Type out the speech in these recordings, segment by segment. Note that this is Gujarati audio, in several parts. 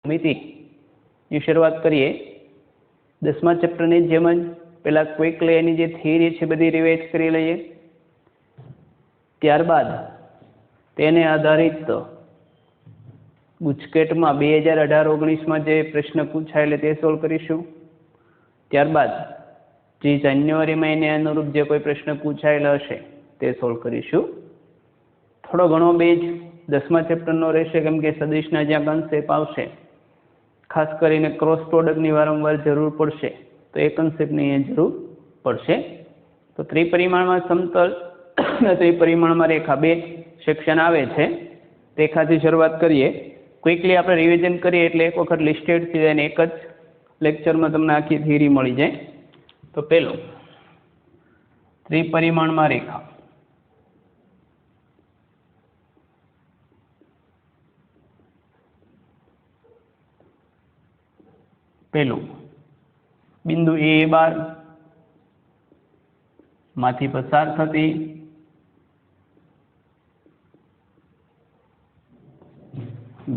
ભૂમિતિની શરૂઆત કરીએ. 10મા ચેપ્ટરની જેમ જ પહેલાં ક્વિકલી એની જે થિયરી છે બધી રિવાઇઝ કરી લઈએ. ત્યારબાદ તેને આધારિત ગુજકેટમાં 2018-19માં જે પ્રશ્ન પૂછાયેલા તે સોલ્વ કરીશું. ત્યારબાદ જે જાન્યુઆરીમાં એને અનુરૂપ જે કોઈ પ્રશ્ન પૂછાયેલા હશે તે સોલ્વ કરીશું. થોડો ઘણો બેઝ 10મા ચેપ્ટરનો રહેશે, કેમ કે સદિશના જ્યાં કન્સેપ્ટ આવશે, ખાસ કરીને ક્રોસ પ્રોડક્ટની વારંવાર જરૂર પડશે, તો એ કન્સેપ્ટની અહીંયા જરૂર પડશે. તો ત્રિપરિમાણમાં સમતલ અને ત્રિપરિમાણમાં રેખા બે સેક્શન આવે છે. રેખાથી શરૂઆત કરીએ. ક્વિકલી આપણે રિવિઝન કરીએ એટલે એક વખત લિસ્ટેડ થઈ જાય અને એક જ લેક્ચરમાં તમને આખી થિયરી મળી જાય. તો પહેલું, ત્રિપરિમાણમાં રેખા. પહેલું, બિંદુ એ બાર માંથી પસાર થતી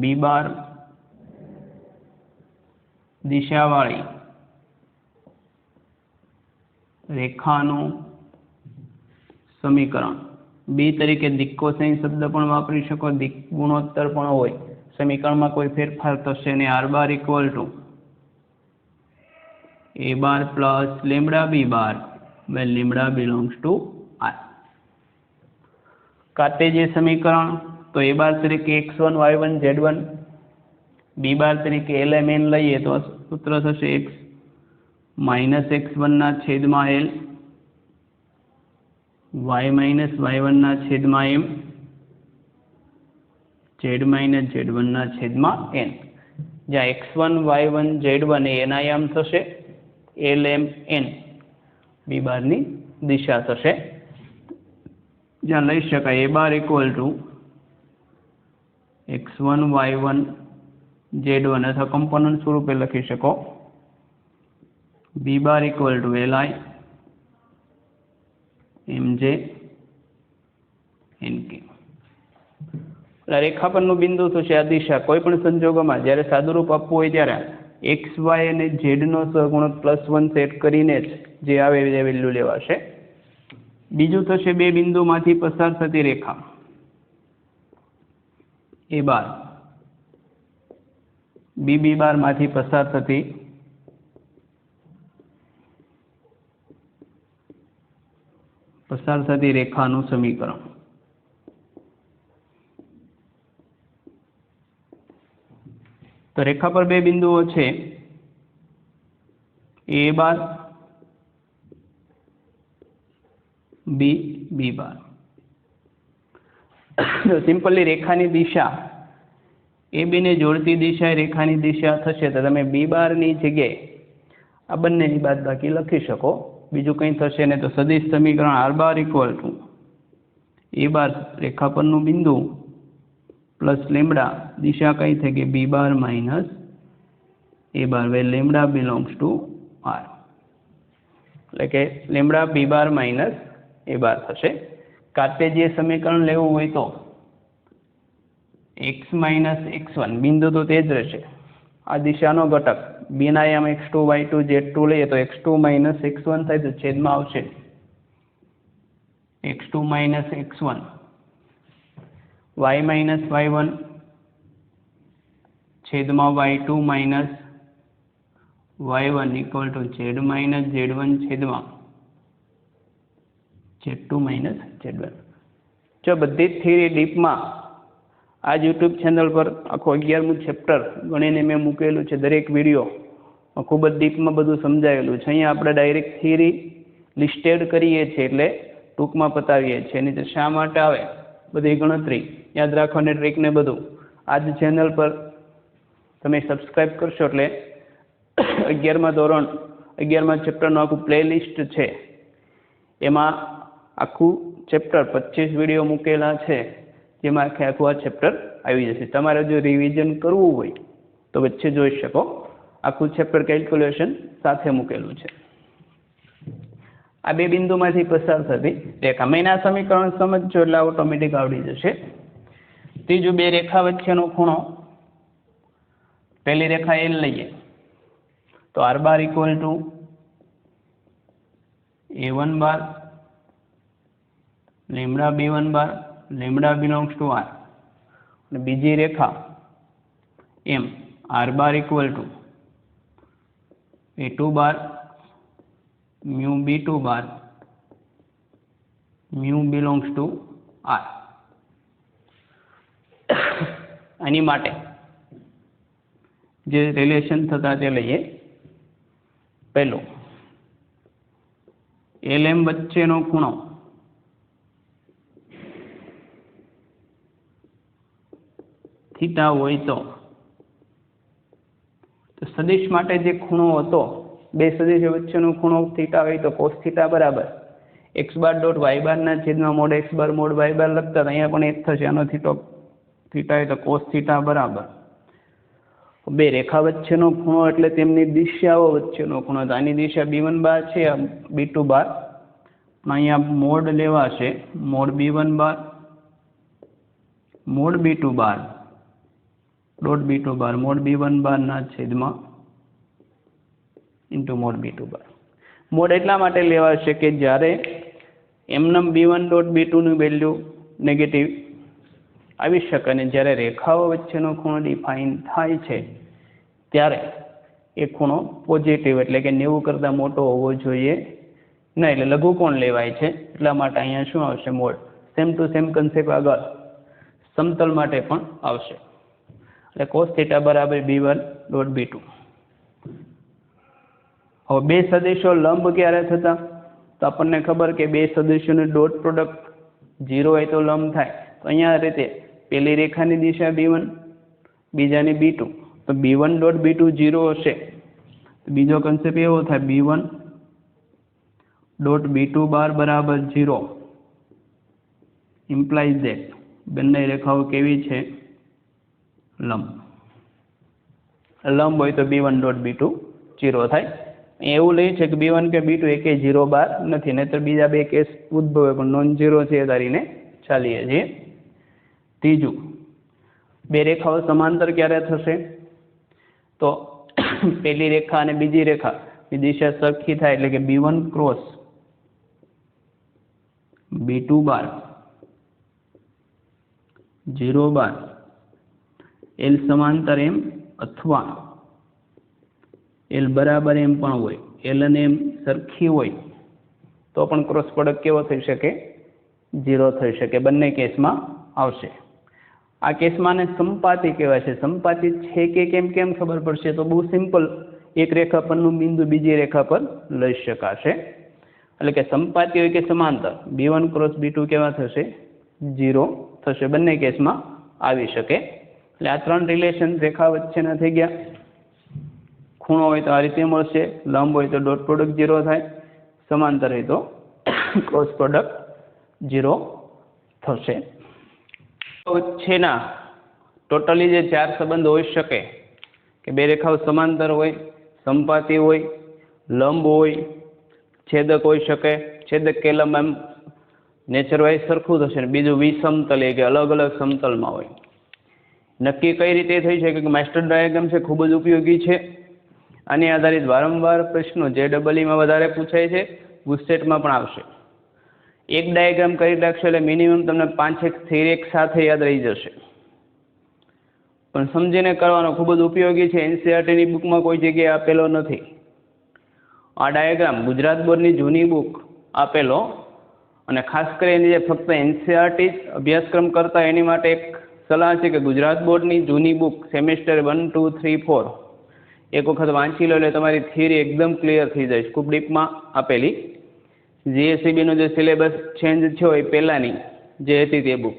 બી બાર દિશાવાળી રેખાનું સમીકરણ. બી તરીકે દિક્કોસાઇન શબ્દ પણ વાપરી શકો, દિક ગુણોત્તર પણ હોય. સમીકરણમાં કોઈ ફેરફાર થશે ને R bar equal to a bar plus lambda b bar when lambda belongs to R. Cartesian સમીકરણ તો a બાર તરીકે x1 y1 z1, b બાર તરીકે lmn લઈએ તો સૂત્ર થશે x માઇનસ x1 ના છેદમાં l, y માઇનસ y1 ના છેદમાં m, z માઇનસ z1 ના છેદમાં n. જ્યાં x1 y1 z1 એ એના આયામ થશે, lmn બી બારની દિશા થશે. જ્યાં લઈ શકાય a bar equal two x1 y1 z1 અથવા કમ્પોનન્ટ સ્વરૂપે લખી શકો b બાર equal two li mj nk. રેખા પરનું બિંદુ થશે આ દિશા. કોઈ પણ સંજોગોમાં જ્યારે સાદુરૂપ આપવું હોય ત્યારે એક્સ વાય અને ઝેડનો સહગુણક +1 સેટ કરીને જ જે આવે એ વેલ્યુ લેવાશે. બીજું થશે બે બિંદુમાંથી પસાર થતી રેખા એ બાર બી બાર માંથી પસાર થતી રેખાનું સમીકરણ. તો રેખા પર બે બિંદુઓ છે, એ બાર બી બાર. સિમ્પલી રેખાની દિશા એ બીને જોડતી દિશા રેખાની દિશા થશે, તો તમે બી બારની જગ્યાએ આ બંનેની બાદબાકી લખી શકો. બીજું કંઈ થશે ને તો સદિશ સમીકરણ R bar equal to A bar રેખા પરનું બિંદુ પ્લસ લેમ્બડા, દિશા કઈ થઈ ગઈ B bar minus A bar, વે લેમ્બડા બિલોંગ્સ ટુ આર, એટલે કે lambda B bar minus A બાર થશે. કાર્ટેશિયન સમીકરણ લેવું હોય તો x માઇનસ x1 બિંદુ તો તે જ રહેશે, આ દિશાનો ઘટક બીના આયામ x2 y2 z2 લઈએ તો x2 માઇનસ x1 થાય તો છેદમાં આવશે x2 minus x1, y minus y1 છેદમાં y2 minus y1 equal to z minus z1 છેદમાં z2 માઇનસ z1. જો બધી જ થિયરી ડીપમાં આ જ યુટ્યુબ ચેનલ પર આખો 11મું ચેપ્ટર ગણીને મેં મૂકેલું છે. દરેક વિડીયો ખૂબ જ ડીપમાં બધું સમજાયેલું છે. અહીંયા આપણે ડાયરેક્ટ થિયરી લિસ્ટેડ કરીએ છીએ એટલે ટૂંકમાં પતાવીએ છીએ. એની શા માટે આવે બધી ગણતરી યાદ રાખવાની ટ્રીક ને બધું આ જ ચેનલ પર તમે સબસ્ક્રાઈબ કરશો એટલે 11મા ચેપ્ટરનું આખું પ્લેલિસ્ટ છે, એમાં આખું ચેપ્ટર 25 વિડીયો મૂકેલા છે, જેમાં આખું આ ચેપ્ટર આવી જશે. તમારે જો રિવિઝન કરવું હોય તો વચ્ચે જોઈ શકો. આખું ચેપ્ટર કેલ્ક્યુલેશન સાથે મૂકેલું છે. આ બે બિંદુમાંથી પસાર થતી રેખા. મેના સમીકરણ સમજજો એટલે ઓટોમેટિક આવડી જશે. ત્રીજું, બે રેખા વચ્ચેનો ખૂણો पहली रेखा एल लीए तो R bar equal to A1 bar lambda B1 bar lambda belongs to R. बीजी रेखा M R bar equal to A2 bar mu B2 bar mu belongs to R. आनी माटे जे रिलेशन थता ते लईए। पहलो LM वच्चेनो खूणो थीटा होय तो सदिश माटे जे खूणो हतो बे सदिश वच्चेनो खूणो थीटा होय तो cos थीटा बराबर x बार डॉट y बार ना छेदमां मोड x बार मोड y बार लगता अहींया पण एक थशे। आनो थीटा है तो cos थीटा बराबर बे रेखा वच्चेनो खूणो एटले तेमनी दिशाओ वच्चेनो खूणो। तो आनी दिशा B1 बार छे B2 बार अहींया मोड लेवाशे mod B1 bar mod B2 bar dot B2 bar mod B1 bar ना छेदमां into mod B2 bar. Mod एटला माटे लेवाशे के ज्यारे एमनम B1 डॉट B2 नी वेल्यू नेगेटिव આવી શકે અને જ્યારે રેખાઓ વચ્ચેનો ખૂણો ડિફાઇન થાય છે ત્યારે એ ખૂણો પોઝિટિવ એટલે કે 90 કરતાં મોટો હોવો જોઈએ નહીં, એટલે લઘુકોણ લેવાય છે। એટલા માટે અહીંયા શું આવશે મોડ। સેમ ટુ સેમ કન્સેપ્ટ આગળ સમતલ માટે પણ આવશે એટલે cos થીટા બરાબર B1 ડોટ B2। હવે બે સદિશો લંબ ક્યારે થતા તો આપણને ખબર કે બે સદિશોની ડોટ પ્રોડક્ટ 0 હોય તો લંબ થાય। તો અહીંયા આ રીતે पहली रेखा की दिशा B1 बीजानी B2 तो B1 डॉट B2 0 हशे तो बीजो कन्सेप्ट एवो थाय B1 डॉट B2 बार बराबर 0 इम्प्लाइज दैट बंने रेखाओं केवी छे लंब। लंब होय तो B1 डॉट B2 0 थाय। एवं लई छे कि B1 के B2 एके 0 बार नथी, नहींतर बीजा बे केस उद्भवे पण नॉन 0 छे धारीने चालीए छीए। तीजू बे रेखाओ समांतर क्यारे थशे तो पहली रेखा और बीजी रेखा की दिशा सरखी थाय एटले के B1 क्रॉस B2 बार 0 बार L समांतर एम अथवा L बराबर एम पण होय L अने एम सरखी होय तो पण क्रॉस प्रोडक्ट केवो थई शके 0 थई शके। बंने केस में आवशे। आ केस में संपाती कहेवाय छे। संपाती छे के केम केम खबर पड़शे तो बहुत सिम्पल एक रेखा परनु बिंदु बीजी रेखा पर लई शकाशे એટલે કે સંપાતી હોય કે સમાંતર B1 क्रॉस B2 કેવા થશે 0 થશે। બંને કેસમાં આવી શકે એટલે આ ત્રણ રિલેશન રેખા વચ્ચેના થઈ ગયા। ખૂણો હોય તો આ રીતે મળશે, લંબ હોય તો ડોટ પ્રોડક્ટ 0 થાય, સમાંતર હોય તો क्रॉस प्रोडक्ट 0 થશે। वच्चेना टोटली जे चार संबंध होई शके कि बे रेखाओ समांतर होय, संपाती होय, लंब होय, छेदक होई शके। छेदक के लंब एम नेचर वाइज सरखुं थशे ने बीजुं विसमतल के अलग अलग समतल में होय। नक्की कई रीते थई शके कि मास्टर डायग्राम छे खूब ज उपयोगी छे। आनी आधारित वारंवार प्रश्नों JEE में वधारे पूछाय छे, गुस्सेट में पण आवशे। एक डायग्राम करी नाखशो એટલે मिनिमम तमने 5-6 थ्योरी एक साथे याद रही जशे पण समजीने करवानो खूब ज उपयोगी छे। NCERT ની બુકમાં કોઈ જગ્યાએ આપેલો નથી। આ ડાયાગ્રામ ગુજરાત બોર્ડની જૂની બુક આપેલો અને ખાસ કરીને જે ફક્ત NCERT અભ્યાસક્રમ કરતા એની માટે એક સલાહ છે કે ગુજરાત બોર્ડની જૂની બુક સેમેસ્ટર 1, 2, 3, 4 એક વખત વાંચી લો એટલે તમારી થિયરી એકદમ ક્લિયર થઈ જાય। ખૂબ ડીપમાં આપેલી GSEB નો जो सिलेबस चेन्ज थयो ए पहेलानी जे हती ते बुक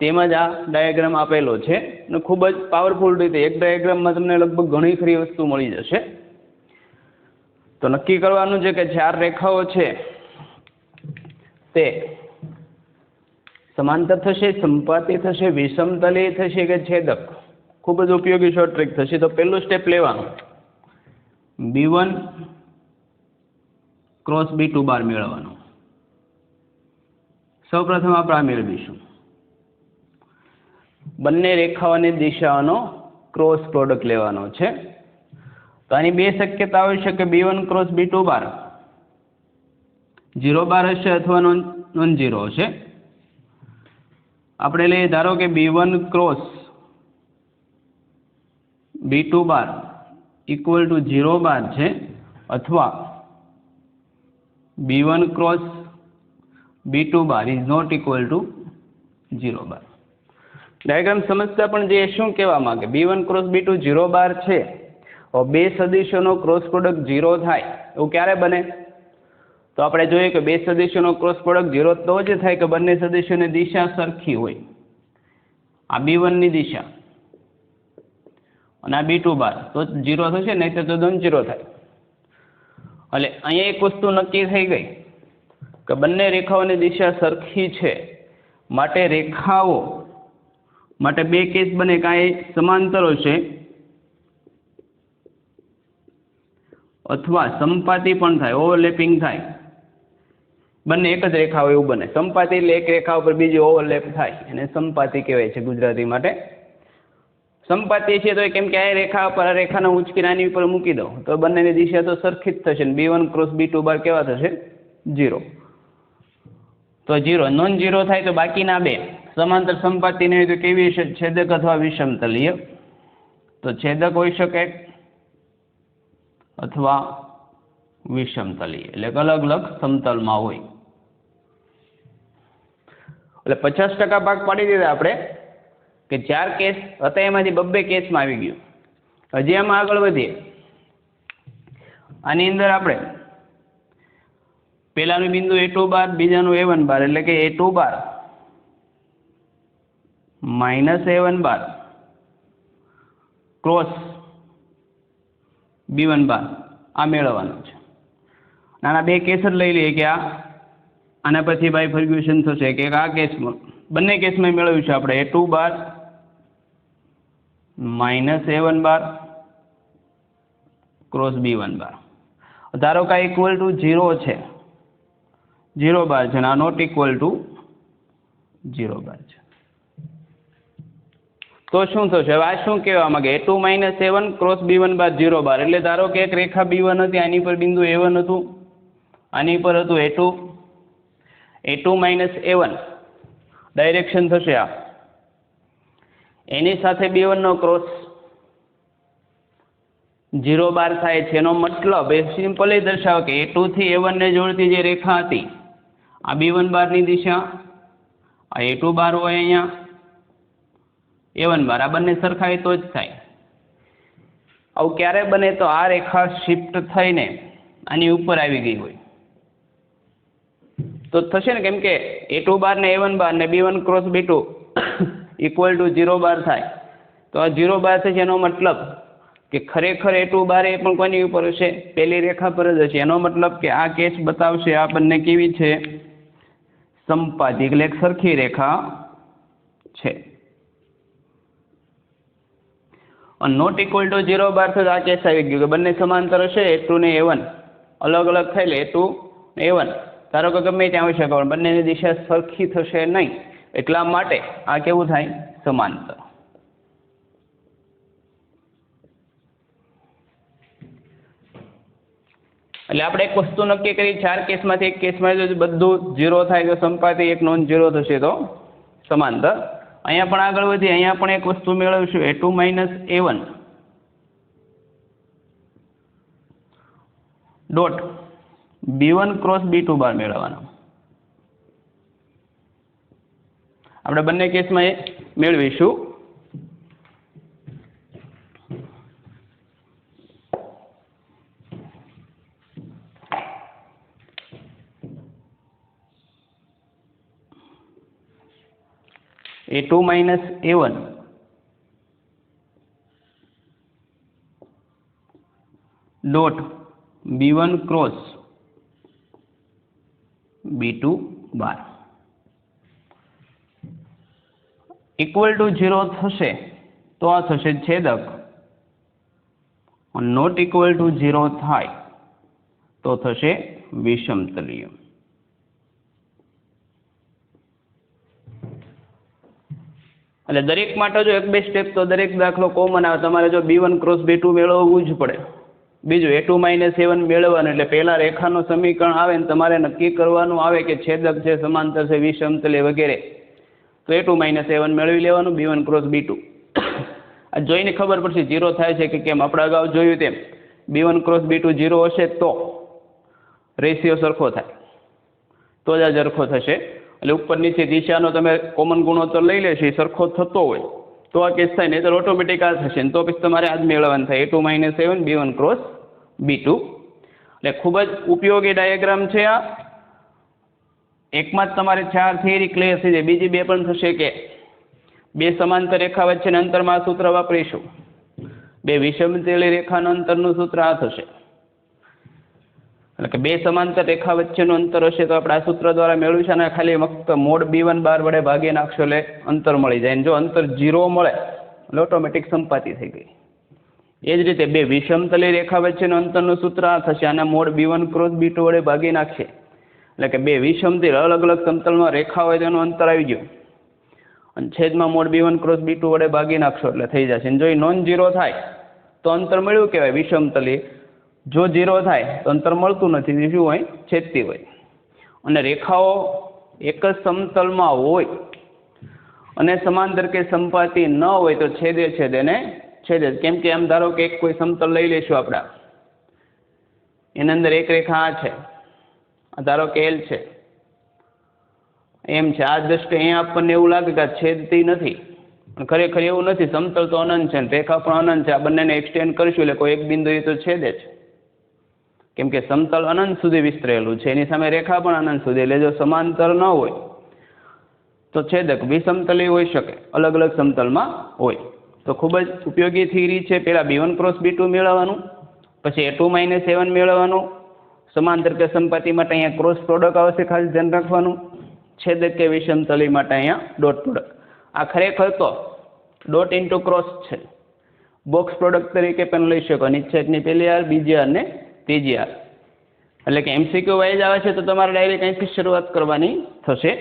तेमां ज आ डायग्राम आपेलो छे ने खूब ज पावरफुल रीते एक डायग्राम में तमने लगभग घणी खरी वस्तु मळी जशे। तो नक्की करवानुं छे के चार रेखाओ छे ते समांतर थशे, संपाती थशे, विषमतली थशे के छेदक। खूब ज उपयोगी शॉर्ट ट्रिक थशे। तो पहेलुं स्टेप लेवानुं B1 क्रॉस B2 बार मेळवવાનો। सौ प्रथम આપણે આ મેળવીશું બંને રેખાઓની દિશાઓનો ક્રોસ પ્રોડક્ટ લેવાનો છે. તો આની બે શક્યતા હોઈ શકે, B1 ક્રોસ B2 બાર 0 બાર હશે અથવા નોન ઝીરો હશે. આપણે લઈએ ધારો કે B1 cross B2 bar equal to 0 bar છે, અથવા B1 cross B2 bar is not equal to 0 bar. Diagram સમજતા પણ જે શું કહેવા માંગે, B1 ક્રોસ B2 0 બાર છે, બે સદિશોનો ક્રોસ પ્રોડક્ટ 0 થાય એવું ક્યારે બને? તો આપણે જોઈએ કે બે સદિશોનો ક્રોસ પ્રોડક્ટ 0 તો જ થાય કે બંને સદિશોની દિશા સરખી હોય. આ B1 ની દિશા અને આ B2 બાર તો 0 થશે, નહીં તો નોન ઝીરો થાય. એટલે અહીંયા એક વસ્તુ નક્કી થઈ ગઈ કે બંને રેખાઓની દિશા સરખી છે, માટે રેખાઓ માટે બે કેસ બને, કાંઈ સમાંતર હશે અથવા સંપાતી પણ થાય, ઓવરલેપિંગ થાય. બંને એક જ રેખા હોય એવું બને. સંપાતી એટલે એક રેખા ઉપર બીજી ઓવરલેપ થાય, અને સંપાતી કહેવાય છે ગુજરાતી માટે. સંપાતી છે તો કેમ કે આ રેખા પર આ રેખાને ઉંચકી નાની ઉપર મૂકી દો તો બંનેની દિશા તો સરખી જ થશે. B1 ક્રોસ B2 બાર કેવા થશે? 0. તો 0 નોન ઝીરો થાય તો બાકીના બે સમાંતર સંપાતી નહીં હોય તો કેવી હશે? છેદક અથવા વિષમતલીય. તો છેદક હોઈ શકે અથવા વિષમતલીય, એટલે અલગ અલગ સમતલમાં હોય. એટલે 50% ભાગ પાડી દીધા આપણે કે 4 કેસ હતા, એમાંથી 2 કેસમાં આવી ગયું. હજી આમાં આગળ વધીએ. આની અંદર આપણે પહેલાનું બિંદુ A2 બાર, બીજાનું A1 બાર, એટલે કે A2 બાર માઇનસ A1 બાર ક્રોસ B1 બાર આ મેળવવાનું છે. આના બે કેસ જ લઈ લઈએ કે આના પછી બાયફર્ગ્યુશન થશે કે આ કેસમાં, બંને કેસમાં મેળવ્યું છે આપણે A2 બાર માઇનસ A1 બાર ક્રોસ B1 બાર. ધારો કે ઇક્વલ ટુ 0 છે, 0 બાર છે, અને આ નોટ ઇક્વલ ટુ 0 બાર છે. તો શું થશે? હવે આ શું કહેવા માંગે? A2 minus A1 cross B1 બાર 0 બાર. એટલે ધારો કે એક રેખા B1 હતી, આની પર બિંદુ A1 હતું, આની પર હતું A2 માઇનસ A1 ડાયરેક્શન થશે આ, એની સાથે B1 નો ક્રોસ 0 બાર થાય છે. એનો મતલબ એ સિમ્પલી દર્શાવે કે A2 થી A1 ને જોડતી જે રેખા હતી આ B1 બારની દિશા, આ A2 બાર હોય અહીંયા, A1 બાર, આ બંને સરખાય તો જ થાય. આવું ક્યારે બને? તો આ રેખા શિફ્ટ થઈને આની ઉપર આવી ગઈ હોય તો થશે ને, કેમ કે A2 બાર ને A1 બાર ને B1 cross B2 equal to 0 બાર થાય. તો આ 0 બાર થશે, એનો મતલબ કે ખરેખર A2 બાર એ પણ કોની ઉપર હશે? પેલી રેખા પર જ હશે. એનો મતલબ કે આ કેસ બતાવશે આ બંને કેવી છે? સંપાતી, એટલે એક સરખી રેખા છે. અને નોટ ઇક્વલ ટુ 0 બાર તો આ કેસ આવી ગયું કે બંને સમાંતર હશે, A2 ને A1 અલગ અલગ થાય એટલે A2 A1 ધારો કે ગમે ત્યાં હોઈ શકે, પણ બંનેની દિશા સરખી થશે નહીં, એટલા માટે આ કેવું થાય? સમાંતર. એટલે આપણે એક વસ્તુ નક્કી કરી, 4 કેસમાંથી એક કેસમાં જો બધું 0 થાય તો સંપાતી, એક નોન ઝીરો થશે તો સમાંતર. અહીંયા પણ આગળ વધીએ, અહીંયા પણ એક વસ્તુ મેળવીશું, A2 minus A1 dot B1 cross B2 બાર મેળવવાનો. આપણે બંને કેસમાં એ મેળવીશું. A2 minus A1 dot B1 cross B2 bar equal to 0 થશે તો આ થશે છેદક, નોટ ઇક્વલ ટુ 0 થાય તો થશે વિષમતલીય. એટલે દરેક માટે જો 1-2 સ્ટેપ તો દરેક દાખલો કોમન આવે. તમારે જો B1 ક્રોસ B2 મેળવવું જ પડે. બીજું A2 - A1 મેળવવાનું એટલે પહેલા રેખાનું સમીકરણ આવે ને તમારે નક્કી કરવાનું આવે કે છેદક છે, સમાંતર છે, વિષમતલી વગેરે. તો A2 - A1 મેળવી લેવાનું, B1 ક્રોસ B2. આ જોઈને ખબર પડશે 0 થાય છે કે કેમ. આપણે અગાઉ જોયું તેમ B1 ક્રોસ B2 0 હશે તો રેશિયો સરખો થાય, તો જ આ સરખો થશે. એટલે ઉપર નીચે દિશાનો તમે કોમન ગુણોત્તર લઈ લેશો એ સરખો થતો હોય તો આ કેસ થાય, નહીં તો ઓટોમેટિક આ થશે ને તો પછી તમારે આ જ મેળવવાનું થાય A2 - A1 B1 cross B2. એટલે ખૂબ જ ઉપયોગી ડાયાગ્રામ છે આ. એકમાં જ તમારે 4 થિયરી ક્લિયર થઈ જાય, બીજી 2 પણ થશે કે 2 સમાંતર રેખા વચ્ચેના અંતરમાં આ સૂત્ર વાપરીશું, 2 વિષમતલી રેખાના અંતરનું સૂત્ર આ થશે. એટલે કે 2 સમાંતર રેખા વચ્ચેનું અંતર હશે તો આપણે આ સૂત્ર દ્વારા મેળવીશું અને ખાલી ફક્ત મોડ B1 બાર વડે ભાગી નાખશો એટલે અંતર મળી જાય. જો અંતર 0 મળે એટલે ઓટોમેટિક સંપાતી થઈ ગઈ. એ જ રીતે 2 વિષમતલી રેખા વચ્ચેનું અંતરનું સૂત્ર આ થશે, આના મોડ B1 ક્રોસ B2 વડે ભાગી નાખશે એટલે કે 2 વિષમતલી અલગ અલગ સમતલમાં રેખા હોય તેનું અંતર આવી ગયું અને છેદમાં મોડ B1 ક્રોસ B2 વડે ભાગી નાખશો એટલે થઈ જશે. જો એ નોન 0 થાય તો અંતર મળ્યું કહેવાય વિષમતલી. જો 0 થાય તો અંતર મળતું નથી, શું હોય? છેદતી હોય. અને રેખાઓ એક જ સમતલમાં હોય અને સમાંતર કે સંપાતી ન હોય તો છેદે છેદે. કેમ કે આમ ધારો કે એક કોઈ સમતલ લઈ લઈશું આપણે, એની અંદર એક રેખા આ છે, ધારો કે L છે, એમ છે. આ દ્રષ્ટિએ અહીંયા આપણને એવું લાગે કે આ છેદતી નથી, પણ ખરેખર એવું નથી. સમતલ તો અનંત છે, રેખા પણ અનંત છે. આ બંનેને એક્સટેન્ડ કરીશું એટલે કોઈ એક બિંદુ એ તો છેદે છે, કેમ કે સમતલ અનંત સુધી વિસ્તરેલું છે, એની સામે રેખા પણ અનંત સુધી. એટલે જો સમાંતર ન હોય તો છેદક વિષમતલી હોઈ શકે, અલગ અલગ સમતલમાં હોય. તો ખૂબ જ ઉપયોગી થિયરી છે. પહેલાં B1 ક્રોસ B2 મેળવવાનું, પછી A2 - A1 મેળવવાનું, સમાંતર કે સંપાતી માટે અહીંયા ક્રોસ પ્રોડક્ટ આવશે, ખાસ ધ્યાન રાખવાનું. છેદક કે વિષમતલી માટે અહીંયા ડોટ પ્રોડક્ટ. આ ખરેખર તો ડોટ ઇન્ટુ ક્રોસ છે, બોક્સ પ્રોડક્ટ તરીકે પણ લઈ શકો. નિશ્ચેદની પહેલી હાર, બીજી હાર ને ત્રીજી હાર. એટલે કે MCQ વાઇઝ આવે છે તો તમારે ડાયરેક્ટ અહીંથી શરૂઆત કરવાની થશે.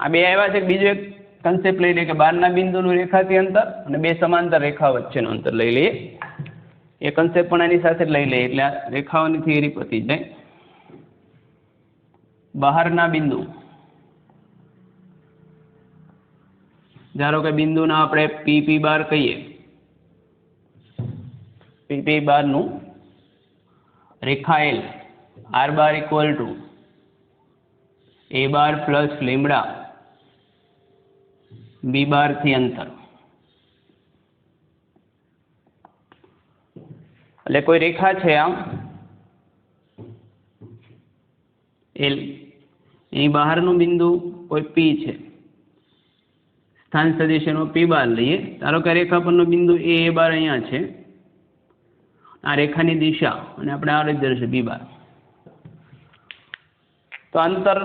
આ 2 આવ્યા છે. બીજું એક કન્સેપ્ટ લઈ લઈએ કે બહારના બિંદુનું રેખાથી અંતર અને 2 સમાંતર રેખા વચ્ચેનું અંતર લઈ લઈએ. એ કન્સેપ્ટ પણ આની સાથે જ લઈ લઈએ એટલે રેખાઓની થિયરી પતી જાય. બહારના બિંદુ, ધારો કે બિંદુના આપણે PP બાર કહીએ, PP બારનું રેખા L, R bar equal to A bar plus lambda B બાર થી અંતર. એટલે કોઈ રેખા છે આમ L, એની બહારનું બિંદુ કોઈ P છે, સ્થાન સદિશ એનો P બાર લઈએ. ધારો કે રેખા પરનો બિંદુ A બાર અહીંયા છે, આ રેખાની દિશા અને આપણે આ રીતે છે B બાર. તો અંતર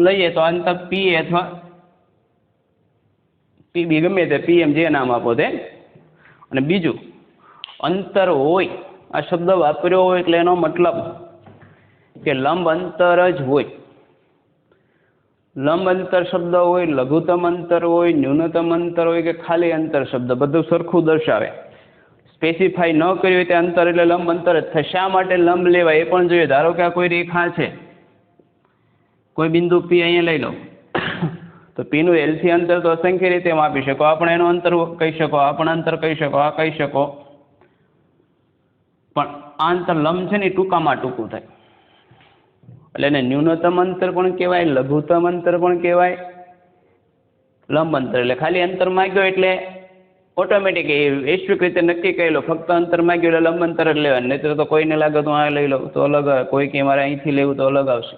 લઈએ તો અંતર P અથવા PB ગમે તે PM જે નામ આપો તે. અને બીજું અંતર હોય, આ શબ્દ વાપર્યો હોય એટલે એનો મતલબ કે લંબ અંતર જ હોય. લંબ અંતર શબ્દ હોય, લઘુત્તમ અંતર હોય, ન્યૂનતમ અંતર હોય કે ખાલી અંતર શબ્દ બધું સરખું દર્શાવે. સ્પેસિફાઈ ન કર્યું હોય તે અંતર એટલે લંબ અંતર જ થાય. શા માટે લંબ લેવાય એ પણ જોઈએ. ધારો કે આ કોઈ રેખા છે, કોઈ બિંદુ P અહીંયા લઈ લો તો P નું L થી અંતર તો અસંખ્ય રીતે માપી શકો. આપણે એનું અંતર કહી શકો, આ પણ અંતર કહી શકો, આ કહી શકો, પણ આ અંતર લંબ છે ને એ ટૂંકામાં ટૂંકું થાય એટલે એને ન્યૂનતમ અંતર પણ કહેવાય, લઘુત્તમ અંતર પણ કહેવાય, લંબ અંતર. એટલે ખાલી અંતર માગ્યો એટલે ઓટોમેટિક એ વૈશ્વિક રીતે નક્કી કરી લો, ફક્ત અંતર માગ્યું એટલે લંબ અંતર જ લેવાનું. નહીં તો કોઈને લાગે તો આ લઈ લો તો અલગ આવે, કોઈ કે મારે અહીંથી લેવું તો અલગ આવશે,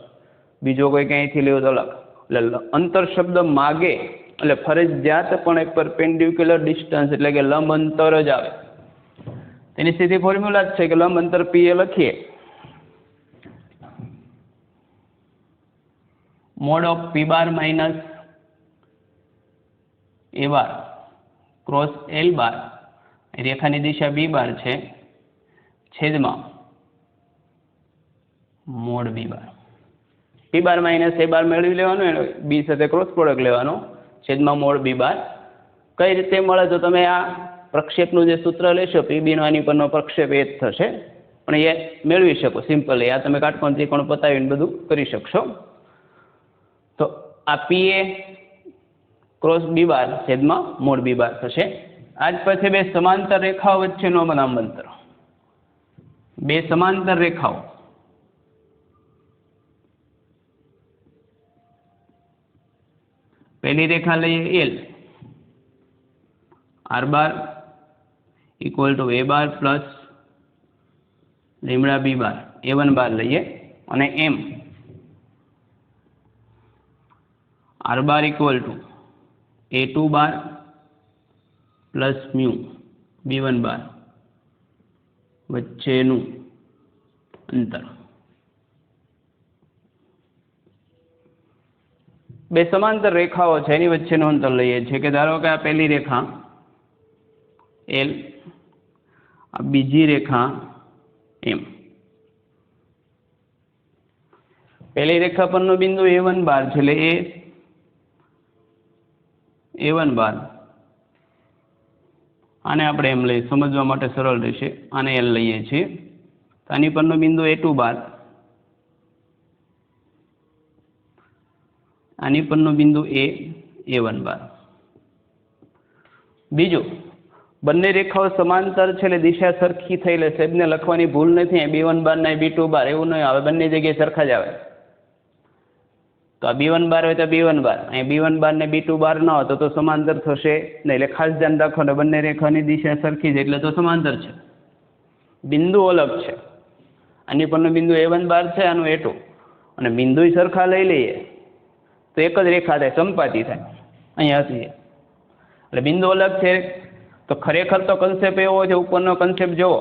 બીજો કોઈ કે અહીંથી લેવું તો અલગ. એટલે અંતર શબ્દ માગે એટલે ફરજિયાત પણ એક પરપેન્ડિક્યુલર ડિસ્ટન્સ એટલે કે લંબ અંતર જ આવે. તેની સીધી ફોર્મ્યુલા જ છે કે લંબ અંતર P એ લખીએ mode of P bar minus A bar cross L બાર, રેખાની દિશા B બાર છે, છેદમાં mode B bar. p bar minus a બાર મેળવી લેવાનો, બી સાથે ક્રોસ પ્રોડક્ટ લેવાનો, છેદમાં મોડ b બાર. કઈ રીતે મળે? તો તમે આ પ્રક્ષેપનું જે સૂત્ર લેશો પીબી નો આની પરનો પ્રક્ષેપ એ જ થશે, પણ એ મેળવી શકો સિમ્પલી. આ તમે કાટકોણ ત્રિકોણ પતાવીને બધું કરી શકશો. તો આ પી એ ક્રોસ બી બાર છેદમાં મોડ બી બાર થશે. આજ પછી બે સમાંતર રેખાઓ વચ્ચેનો નામાંતર. બે સમાંતર રેખાઓ પહેલી રેખા લઈએ L, R bar equal to A bar plus lambda B bar, A one bar લઈએ, અને M R bar equal to A two bar plus mu B one bar વચ્ચેનું અંતર. બે સમાંતર રેખાઓ છે એની વચ્ચેનું અંતર લઈએ છીએ કે ધારો કે આ પહેલી રેખા એલ, આ બીજી રેખા એમ. પહેલી રેખા પરનો બિંદુ એ1 બાર છે, એટલે એ1 બાર, આને આપણે એમ લઈએ સમજવા માટે સરળ રહેશે, આને એલ લઈએ છીએ. આની પરનો બિંદુ એ2 બાર, આની પરનો બિંદુ એ1 બાર. બીજું, બંને રેખાઓ સમાંતર છે એટલે દિશા સરખી થઈ એટલે સાહેબને લખવાની ભૂલ નથી. b1 બાર ને b2 બાર એવું નહીં આવે, બંને જગ્યાએ સરખા જ આવે. તો આ b1 બાર હોય તો b1 બાર, અહીં b1 બાર ને b2 બાર ન હોય તો સમાંતર થશે નહીં. એટલે ખાસ ધ્યાન રાખો ને, બંને રેખાની દિશા સરખી છે એટલે તો સમાંતર છે. બિંદુ અલગ છે, આની પરનો બિંદુ a1 બાર છે, આનું a2, અને બિંદુ સરખા લઈ લઈએ તો એક જ રેખા થાય, સંપાતી થાય. અહીંયા હશે એટલે બિંદુ અલગ છે. તો ખરેખર તો કન્સેપ્ટ એવો છે, ઉપરનો કન્સેપ્ટ જુઓ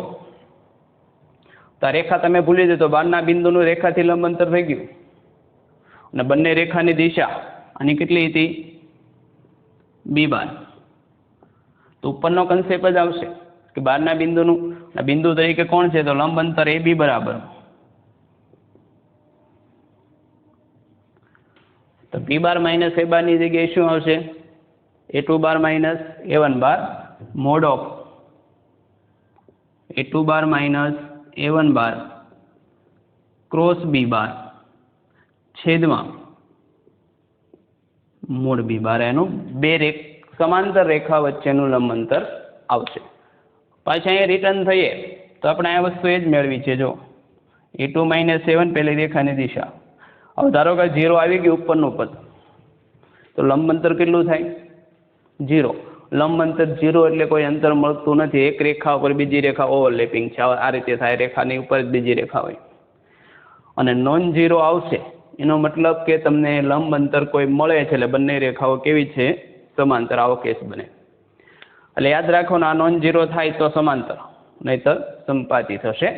તો આ રેખા તમે ભૂલી જતો, બહારના બિંદુનું રેખાથી લંબ અંતર થઈ ગયું, અને બંને રેખાની દિશા આની કેટલી હતી? બી બાર. તો ઉપરનો કન્સેપ્ટ જ આવશે કે બહારના બિંદુનું બિંદુ તરીકે કોણ છે? તો લંબ અંતર એ બી બરાબર. તો બી બાર માઇનસ એ બારની જગ્યાએ શું આવશે? A two bar minus A one bar mod of A two bar minus A one bar cross B bar છેદમાં મોડ બી બાર. એનું બે સમાંતર રેખા વચ્ચેનું લંબ અંતર આવશે. પાછા અહીંયા રિટર્ન થઈએ તો આપણે આ વસ્તુ એ જ મેળવી છે. જો એ2 માઇનસ એ1 પહેલી રેખાની દિશા. હવે ધારો કે 0 આવી ગયું ઉપરનું પદ, તો લંબ અંતર કેટલું થાય? 0. લંબ અંતર 0 એટલે કોઈ અંતર મળતું નથી. એક રેખા ઉપર બીજી રેખા ઓવરલેપિંગ છે, આ રીતે થાય. રેખાની ઉપર જ બીજી રેખા હોય. અને નોન 0 આવશે એનો મતલબ કે તમને લંબ અંતર કોઈ મળે છે, એટલે બંને રેખાઓ કેવી છે? સમાંતર. આવો કેસ બને. એટલે યાદ રાખો ને, આ નોન 0 થાય તો સમાંતર, નહીતર સંપાતી થશે.